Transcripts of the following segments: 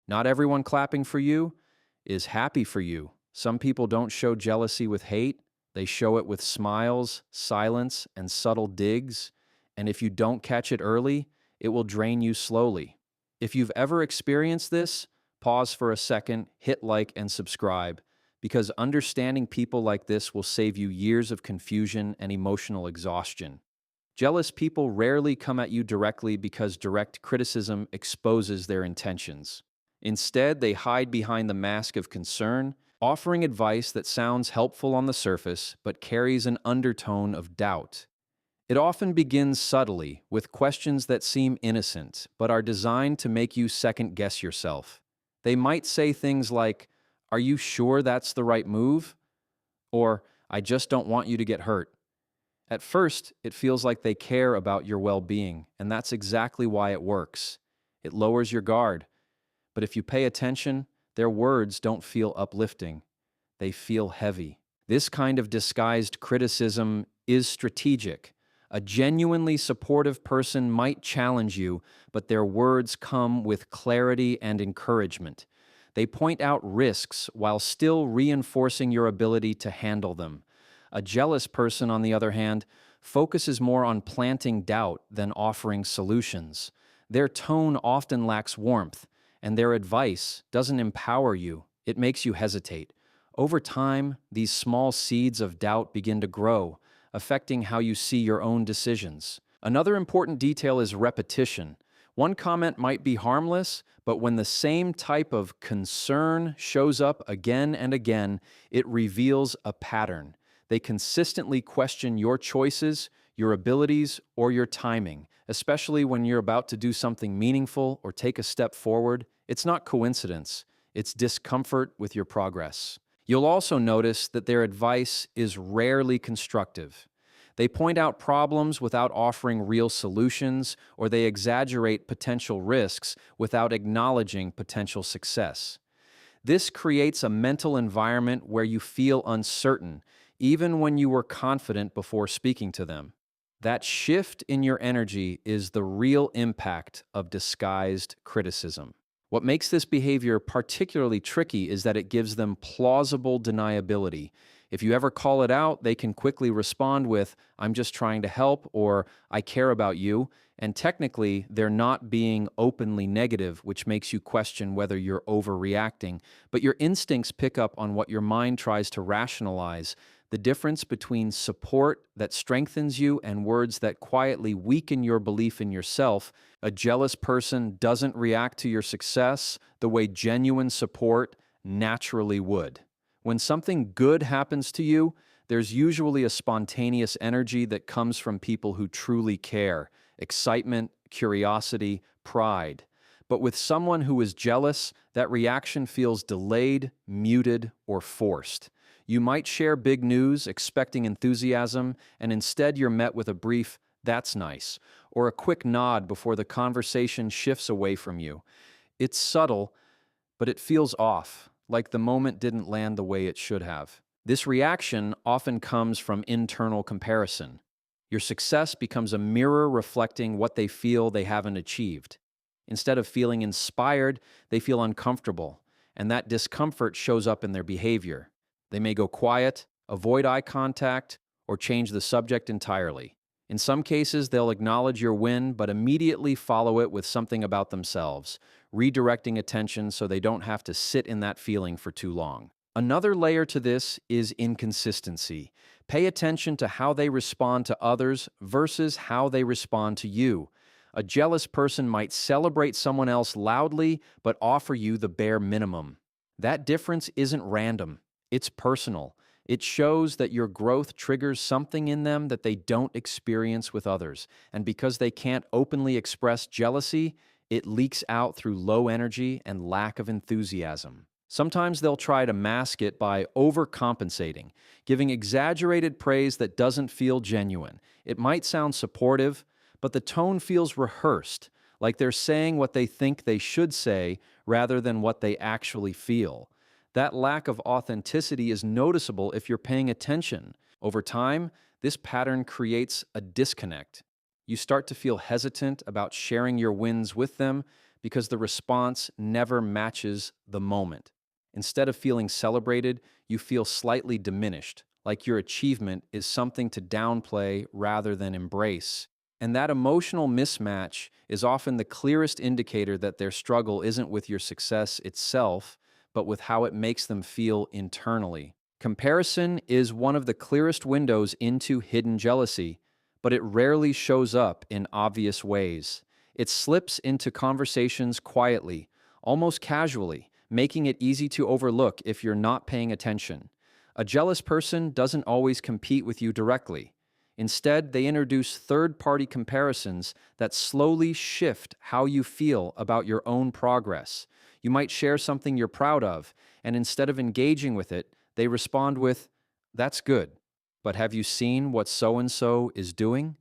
Not everyone clapping for you is happy for you. Some people don't show jealousy with hate, they show it with smiles, silence, and subtle digs. And if you don't catch it early, it will drain you slowly. If you've ever experienced this, pause for a second, hit like, and subscribe, because understanding people like this will save you years of confusion and emotional exhaustion. Jealous people rarely come at you directly because direct criticism exposes their intentions. Instead, they hide behind the mask of concern, offering advice that sounds helpful on the surface but carries an undertone of doubt. It often begins subtly, with questions that seem innocent but are designed to make you second guess yourself. They might say things like, "Are you sure that's the right move?" Or, "I just don't want you to get hurt." At first, it feels like they care about your well being, and that's exactly why it works. It lowers your guard. But if you pay attention, their words don't feel uplifting. They feel heavy. This kind of disguised criticism is strategic. A genuinely supportive person might challenge you, but their words come with clarity and encouragement. They point out risks while still reinforcing your ability to handle them. A jealous person, on the other hand, focuses more on planting doubt than offering solutions. Their tone often lacks warmth, and their advice doesn't empower you, it makes you hesitate. Over time, these small seeds of doubt begin to grow, affecting how you see your own decisions. Another important detail is repetition. One comment might be harmless, but when the same type of concern shows up again and again, it reveals a pattern. They consistently question your choices, your abilities, or your timing, especially when you're about to do something meaningful or take a step forward. It's not coincidence, it's discomfort with your progress. You'll also notice that their advice is rarely constructive. They point out problems without offering real solutions, or they exaggerate potential risks without acknowledging potential success. This creates a mental environment where you feel uncertain, even when you were confident before speaking to them. That shift in your energy is the real impact of disguised criticism. What makes this behavior particularly tricky is that it gives them plausible deniability. If you ever call it out, they can quickly respond with, "I'm just trying to help," or "I care about you." And technically, they're not being openly negative, which makes you question whether you're overreacting. But your instincts pick up on what your mind tries to rationalize. The difference between support that strengthens you and words that quietly weaken your belief in yourself. A jealous person doesn't react to your success the way genuine support naturally would. When something good happens to you, there's usually a spontaneous energy that comes from people who truly care: excitement, curiosity, pride. But with someone who is jealous, that reaction feels delayed, muted, or forced. You might share big news expecting enthusiasm, and instead you're met with a brief, "That's nice," or a quick nod before the conversation shifts away from you. It's subtle, but it feels off, like the moment didn't land the way it should have. This reaction often comes from internal comparison. Your success becomes a mirror reflecting what they feel they haven't achieved. Instead of feeling inspired, they feel uncomfortable, and that discomfort shows up in their behavior. They may go quiet, avoid eye contact, or change the subject entirely. In some cases, they'll acknowledge your win, but immediately follow it with something about themselves, redirecting attention so they don't have to sit in that feeling for too long. Another layer to this is inconsistency. Pay attention to how they respond to others versus how they respond to you. A jealous person might celebrate someone else loudly, but offer you the bare minimum. That difference isn't random. It's personal. It shows that your growth triggers something in them that they don't experience with others. And because they can't openly express jealousy, it leaks out through low energy and lack of enthusiasm. Sometimes they'll try to mask it by overcompensating, giving exaggerated praise that doesn't feel genuine. It might sound supportive, but the tone feels rehearsed, like they're saying what they think they should say rather than what they actually feel. That lack of authenticity is noticeable if you're paying attention. Over time, this pattern creates a disconnect. You start to feel hesitant about sharing your wins with them because the response never matches the moment. Instead of feeling celebrated, you feel slightly diminished, like your achievement is something to downplay rather than embrace. And that emotional mismatch is often the clearest indicator that their struggle isn't with your success itself, but with how it makes them feel internally. Comparison is one of the clearest windows into hidden jealousy, but it rarely shows up in obvious ways. It slips into conversations quietly, almost casually, making it easy to overlook if you're not paying attention. A jealous person doesn't always compete with you directly. Instead, they introduce third-party comparisons that slowly shift how you feel about your own progress. You might share something you're proud of, and instead of engaging with it, they respond with, "That's good, but have you seen what so-and-so is doing?"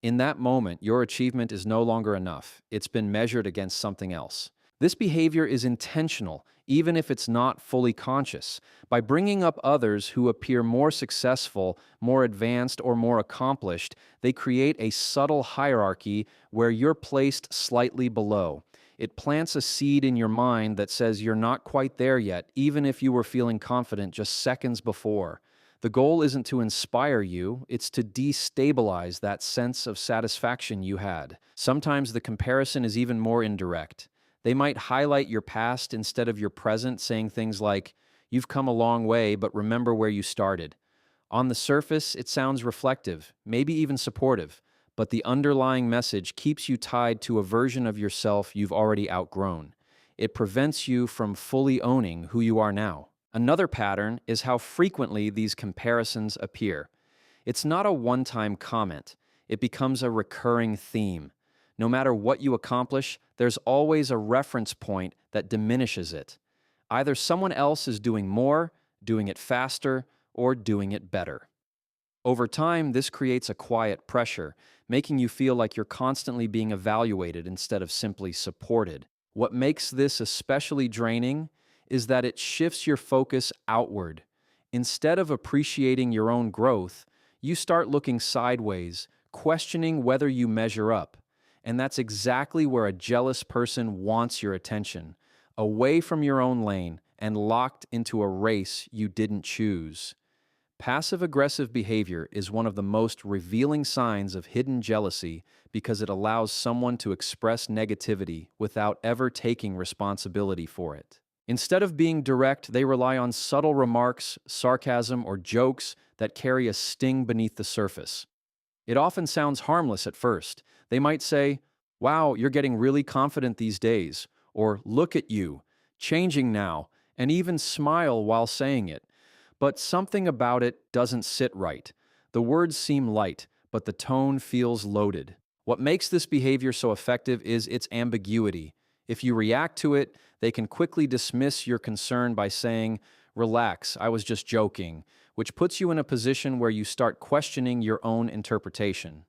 In that moment, your achievement is no longer enough. It's been measured against something else. This behavior is intentional, even if it's not fully conscious. By bringing up others who appear more successful, more advanced, or more accomplished, they create a subtle hierarchy where you're placed slightly below. It plants a seed in your mind that says you're not quite there yet, even if you were feeling confident just seconds before. The goal isn't to inspire you, it's to destabilize that sense of satisfaction you had. Sometimes the comparison is even more indirect. They might highlight your past instead of your present, saying things like, "You've come a long way, but remember where you started." On the surface, it sounds reflective, maybe even supportive, but the underlying message keeps you tied to a version of yourself you've already outgrown. It prevents you from fully owning who you are now. Another pattern is how frequently these comparisons appear. It's not a one-time comment. It becomes a recurring theme. No matter what you accomplish, there's always a reference point that diminishes it. Either someone else is doing more, doing it faster, or doing it better. Over time, this creates a quiet pressure, making you feel like you're constantly being evaluated instead of simply supported. What makes this especially draining is that it shifts your focus outward. Instead of appreciating your own growth, you start looking sideways, questioning whether you measure up. And that's exactly where a jealous person wants your attention, away from your own lane and locked into a race you didn't choose. Passive-aggressive behavior is one of the most revealing signs of hidden jealousy because it allows someone to express negativity without ever taking responsibility for it. Instead of being direct, they rely on subtle remarks, sarcasm, or jokes that carry a sting beneath the surface. It often sounds harmless at first. They might say, "Wow, you're getting really confident these days," or "Look at you, changing now," and even smile while saying it. But something about it doesn't sit right. The words seem light, but the tone feels loaded. What makes this behavior so effective is its ambiguity. If you react to it, they can quickly dismiss your concern by saying, "Relax, I was just joking," which puts you in a position where you start questioning your own interpretation.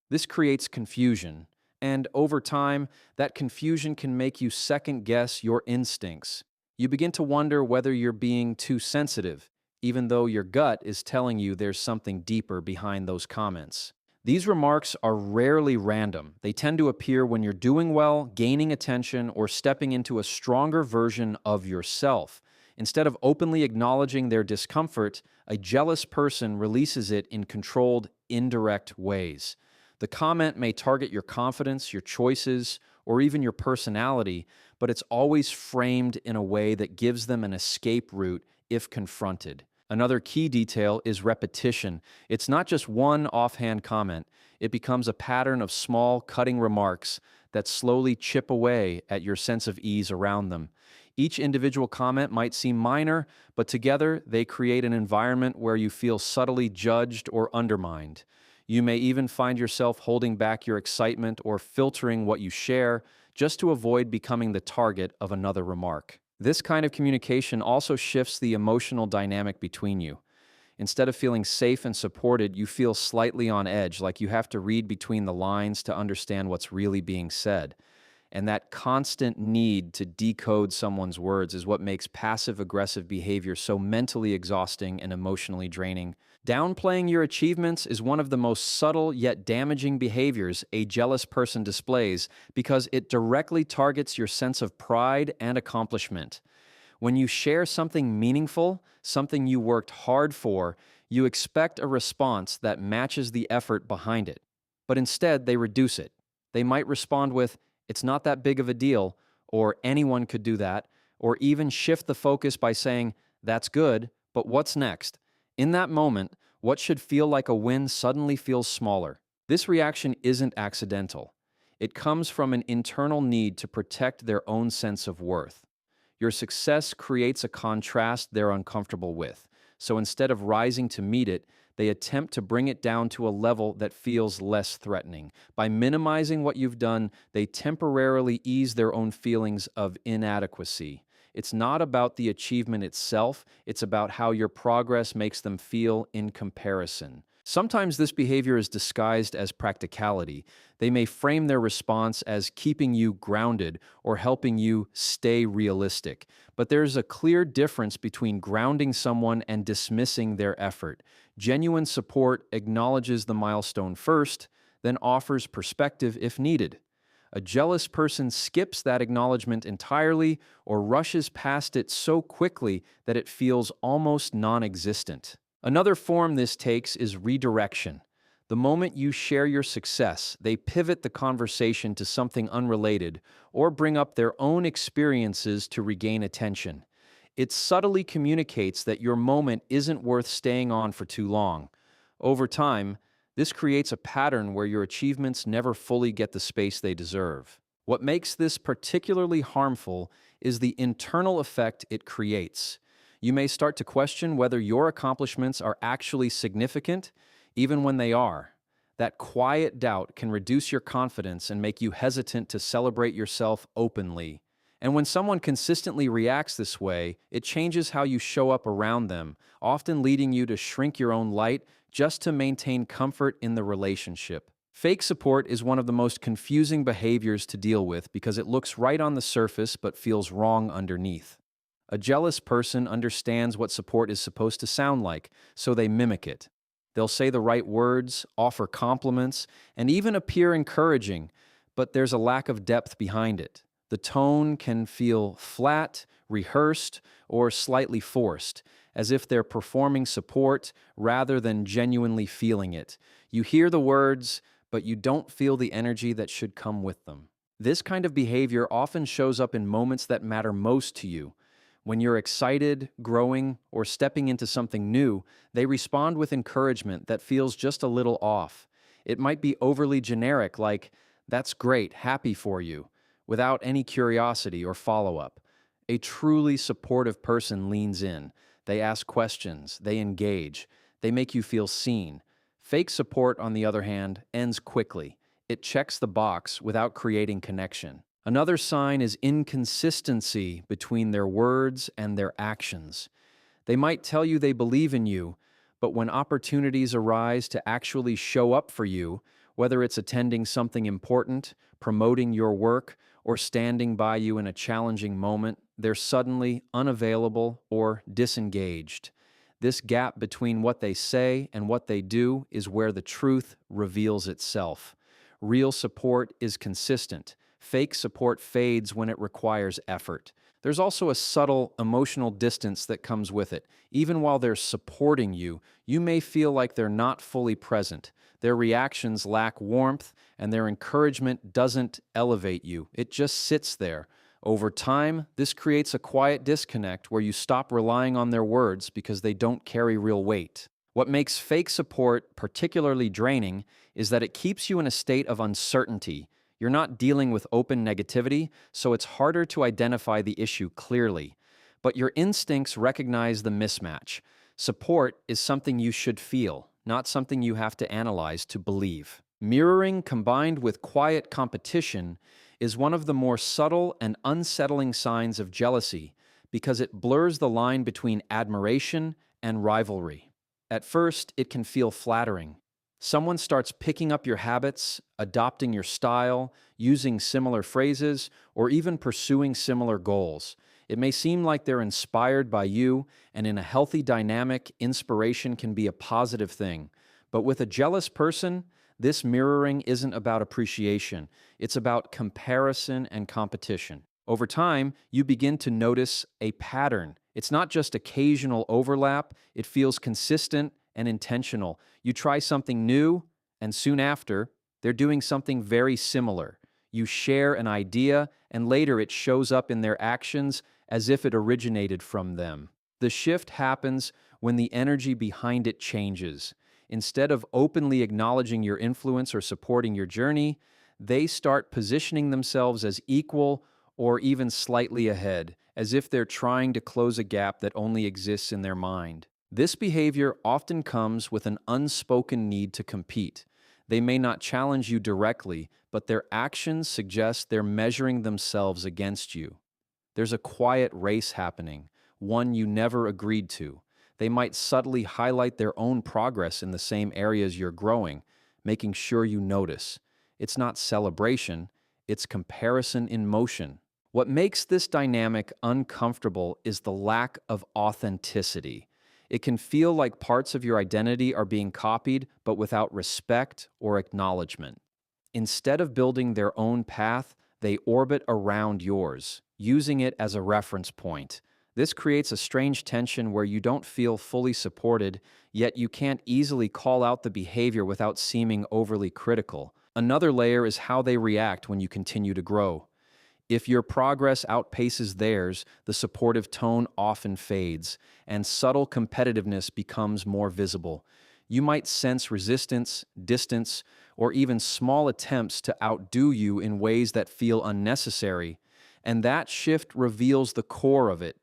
This creates confusion, and over time, that confusion can make you second guess your instincts. You begin to wonder whether you're being too sensitive, even though your gut is telling you there's something deeper behind those comments. These remarks are rarely random. They tend to appear when you're doing well, gaining attention, or stepping into a stronger version of yourself. Instead of openly acknowledging their discomfort, a jealous person releases it in controlled, indirect ways. The comment may target your confidence, your choices, or even your personality, but it's always framed in a way that gives them an escape route if confronted. Another key detail is repetition. It's not just one offhand comment. It becomes a pattern of small, cutting remarks that slowly chip away at your sense of ease around them. Each individual comment might seem minor, but together they create an environment where you feel subtly judged or undermined. You may even find yourself holding back your excitement or filtering what you share just to avoid becoming the target of another remark. This kind of communication also shifts the emotional dynamic between you. Instead of feeling safe and supported, you feel slightly on edge, like you have to read between the lines to understand what's really being said. And that constant need to decode someone's words is what makes passive aggressive behavior so mentally exhausting and emotionally draining. Downplaying your achievements is one of the most subtle yet damaging behaviors a jealous person displays because it directly targets your sense of pride and accomplishment. When you share something meaningful, something you worked hard for, you expect a response that matches the effort behind it. But instead, they reduce it. They might respond with, "It's not that big of a deal," or "Anyone could do that," or even shift the focus by saying, "That's good, but what's next?" In that moment, what should feel like a win suddenly feels smaller. This reaction isn't accidental. It comes from an internal need to protect their own sense of worth. Your success creates a contrast they're uncomfortable with. So instead of rising to meet it, they attempt to bring it down to a level that feels less threatening. By minimizing what you've done, they temporarily ease their own feelings of inadequacy. It's not about the achievement itself, it's about how your progress makes them feel in comparison. Sometimes this behavior is disguised as practicality. They may frame their response as keeping you grounded or helping you stay realistic. But there's a clear difference between grounding someone and dismissing their effort. Genuine support acknowledges the milestone first, then offers perspective if needed. A jealous person skips that acknowledgement entirely or rushes past it so quickly that it feels almost non existent. Another form this takes is redirection. The moment you share your success, they pivot the conversation to something unrelated or bring up their own experiences to regain attention. It subtly communicates that your moment isn't worth staying on for too long. Over time, this creates a pattern where your achievements never fully get the space they deserve. What makes this particularly harmful is the internal effect it creates. You may start to question whether your accomplishments are actually significant, even when they are. That quiet doubt can reduce your confidence and make you hesitant to celebrate yourself openly. And when someone consistently reacts this way, it changes how you show up around them, often leading you to shrink your own light just to maintain comfort in the relationship. Fake support is one of the most confusing behaviors to deal with because it looks right on the surface but feels wrong underneath. A jealous person understands what support is supposed to sound like, so they mimic it. They'll say the right words, offer compliments, and even appear encouraging, but there's a lack of depth behind it. The tone can feel flat, rehearsed, or slightly forced, as if they're performing support rather than genuinely feeling it. You hear the words, but you don't feel the energy that should come with them. This kind of behavior often shows up in moments that matter most to you. When you're excited, growing, or stepping into something new, they respond with encouragement that feels just a little off. It might be overly generic, like, "That's great, happy for you," without any curiosity or follow-up. A truly supportive person leans in. They ask questions, they engage, they make you feel seen. Fake support, on the other hand, ends quickly. It checks the box without creating connection. Another sign is inconsistency between their words and their actions. They might tell you they believe in you, but when opportunities arise to actually show up for you, whether it's attending something important, promoting your work, or standing by you in a challenging moment, they're suddenly unavailable or disengaged. This gap between what they say and what they do is where the truth reveals itself. Real support is consistent. Fake support fades when it requires effort. There's also a subtle emotional distance that comes with it. Even while they're supporting you, you may feel like they're not fully present. Their reactions lack warmth, and their encouragement doesn't elevate you. It just sits there. Over time, this creates a quiet disconnect where you stop relying on their words because they don't carry real weight. What makes fake support particularly draining is that it keeps you in a state of uncertainty. You're not dealing with open negativity, so it's harder to identify the issue clearly. But your instincts recognize the mismatch. Support is something you should feel, not something you have to analyze to believe. Mirroring combined with quiet competition is one of the more subtle and unsettling signs of jealousy because it blurs the line between admiration and rivalry. At first, it can feel flattering. Someone starts picking up your habits, adopting your style, using similar phrases, or even pursuing similar goals. It may seem like they're inspired by you, and in a healthy dynamic, inspiration can be a positive thing. But with a jealous person, this mirroring isn't about appreciation, it's about comparison and competition. Over time, you begin to notice a pattern. It's not just occasional overlap, it feels consistent and intentional. You try something new, and soon after, they're doing something very similar. You share an idea, and later it shows up in their actions as if it originated from them. The shift happens when the energy behind it changes. Instead of openly acknowledging your influence or supporting your journey, they start positioning themselves as equal or even slightly ahead, as if they're trying to close a gap that only exists in their mind. This behavior often comes with an unspoken need to compete. They may not challenge you directly, but their actions suggest they're measuring themselves against you. There's a quiet race happening, one you never agreed to. They might subtly highlight their own progress in the same areas you're growing, making sure you notice. It's not celebration, it's comparison in motion. What makes this dynamic uncomfortable is the lack of authenticity. It can feel like parts of your identity are being copied, but without respect or acknowledgement. Instead of building their own path, they orbit around yours, using it as a reference point. This creates a strange tension where you don't feel fully supported, yet you can't easily call out the behavior without seeming overly critical. Another layer is how they react when you continue to grow. If your progress outpaces theirs, the supportive tone often fades, and subtle competitiveness becomes more visible. You might sense resistance, distance, or even small attempts to outdo you in ways that feel unnecessary, and that shift reveals the core of it.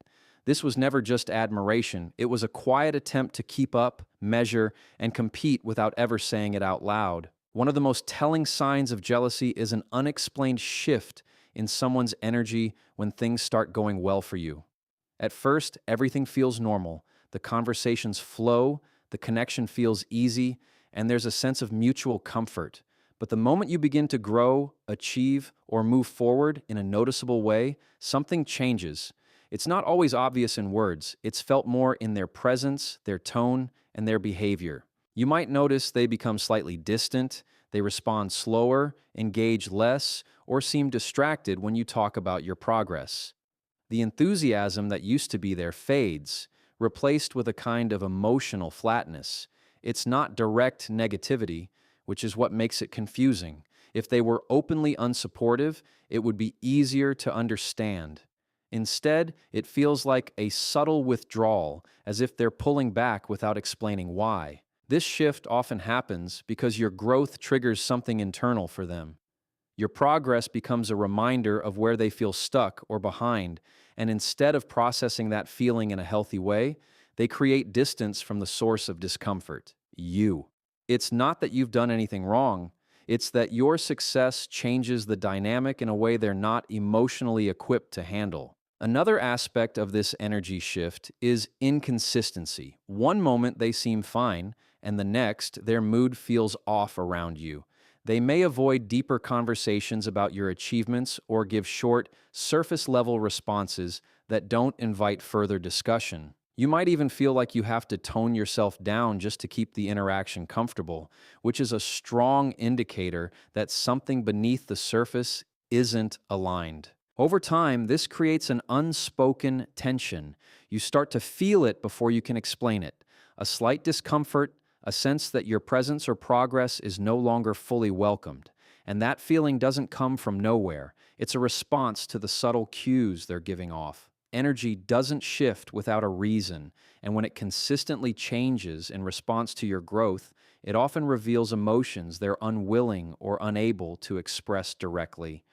This was never just admiration, it was a quiet attempt to keep up, measure, and compete without ever saying it out loud. One of the most telling signs of jealousy is an unexplained shift in someone's energy when things start going well for you. At first, everything feels normal. The conversations flow, the connection feels easy, and there's a sense of mutual comfort. But the moment you begin to grow, achieve, or move forward in a noticeable way, something changes. It's not always obvious in words, it's felt more in their presence, their tone, and their behavior. You might notice they become slightly distant, they respond slower, engage less, or seem distracted when you talk about your progress. The enthusiasm that used to be there fades, replaced with a kind of emotional flatness. It's not direct negativity, which is what makes it confusing. If they were openly unsupportive, it would be easier to understand. Instead, it feels like a subtle withdrawal, as if they're pulling back without explaining why. This shift often happens because your growth triggers something internal for them. Your progress becomes a reminder of where they feel stuck or behind, and instead of processing that feeling in a healthy way, they create distance from the source of discomfort, you. It's not that you've done anything wrong, it's that your success changes the dynamic in a way they're not emotionally equipped to handle. Another aspect of this energy shift is inconsistency. One moment they seem fine, and the next their mood feels off around you. They may avoid deeper conversations about your achievements or give short, surface-level responses that don't invite further discussion. You might even feel like you have to tone yourself down just to keep the interaction comfortable, which is a strong indicator that something beneath the surface isn't aligned. Over time, this creates an unspoken tension. You start to feel it before you can explain it. A slight discomfort, a sense that your presence or progress is no longer fully welcomed. And that feeling doesn't come from nowhere. It's a response to the subtle cues they're giving off. Energy doesn't shift without a reason, and when it consistently changes in response to your growth, it often reveals emotions they're unwilling or unable to express directly.